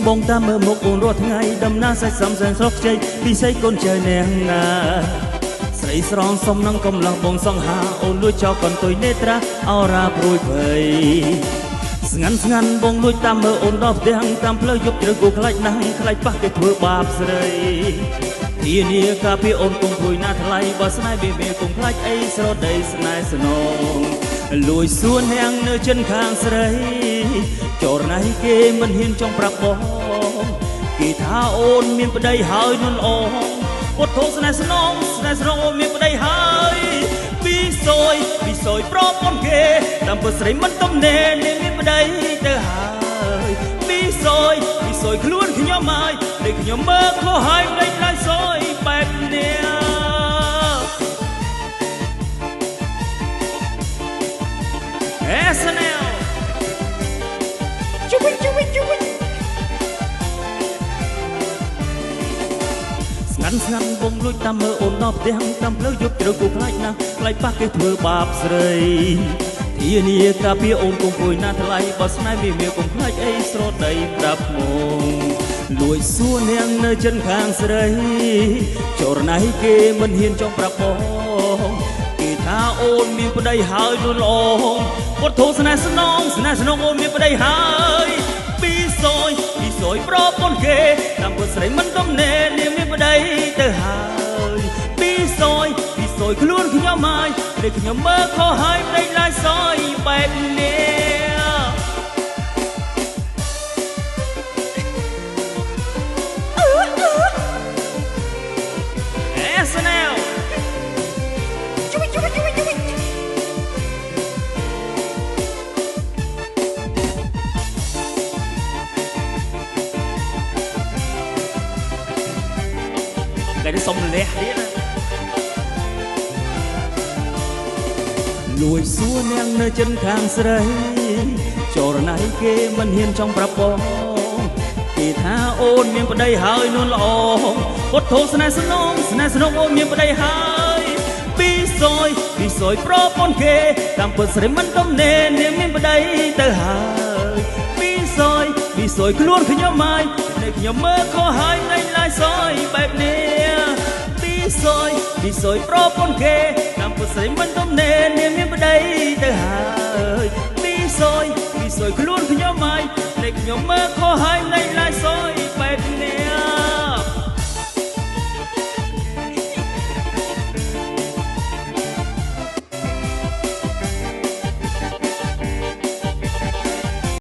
បងតាមមើលមុខអូនរាល់ថ្ងៃដំណើរសាច់សំសែនស្រុកជ័យពិសេសកូនចៅនាងណាស្រីស្រងសុំនឹងកំឡោះបងសង្ហាអូនលួចចោលកន្ទុយនេត្រាអរាព្រួយភ័យស្ងាន់បងលួចតាមមើលអូនដល់ផ្ទះតាមផ្លូវយប់ជ្រៅគូខ្លាចណាស់ខ្លាចប៉ះគេធ្វើបាបស្រីធានាការពារអូនកុំព្រួយណាថ្លៃបើស្នេហ៍វាកុំខ្លាចអីស្រដីស្នេហ៍ស្នងលួយសួនហាំងនៅចិនខាងស្រីចរណៃគេមិនហ៊ានចង់ប្រាប់បងគេថាអូនមានប្តីហើយនួនអូនពុតធូស្នេហ៍ស្នងអូនមានប្តីហើយពីសយប្រពន្ធគេតាមពុស្រីមិនទំនេរនាងមានប្តីទៅហើយពីសយខ្លួនខ្ញុំហើយតែខ្ញុំមើលខុសហើយមិនដេញឡើយសយបែបនេះSNL ជួយស្ងាន់បងលួចតាមមើលអូនដល់ផ្ទះតាមផ្លូវយប់ជ្រៅគូខ្លាចណាស់ខ្លាចប៉ះគេធ្វើបាបស្រីធានាការពារអូនកុំព្រួយណាថ្លៃបើស្នេហ៍វាកុំខ្លាចអីស្រដីប្រាប់មកលួចសួរនាងនៅចិនខាងស្រីចរណៃគេមិនហ៊ានចង់ប្រាប់បងគេថាអូនមានប្តីហើយនួនល្អពុតធូស្នេហ៍ស្នងអូនមានប្តីហើយពីសយប្រពន្ធគេតាមពុស្រីមិនទំនេរនាងមានប្តីទៅហើយពីសយខ្លួនខ្ញុំហើយតែខ្ញុំមើលខុសហើយមិនដេញឡើយសយបែបនេះSNL ជួយគេសុំលះទៀតលួចសួរនាងនៅចិនខាងស្រីចរណៃគេមិនហ៊ានចង់ប្រាប់បងគេថាអូនមានប្តីហើយនួនល្អពុតធូស្នេហ៍ស្នងអូនមានប្តីហើយពីសយប្រពន្ធគេតាមពុស្រីមិនទំនេរនាងមានប្តីទៅហើយពីសយខ្លួនខ្ញុំហើយតែខ្ញុំមើលខុសហើយមិនឡើយសយបែបនេះពីសយប្រពន្ធគេតាមពុស្រីមិនទំនេរនាងមានប្តីទៅហើយពីសយខ្លួនខ្ញុំហើយតែខ្ញុំមើលខុសហើយមិនឡើយសយ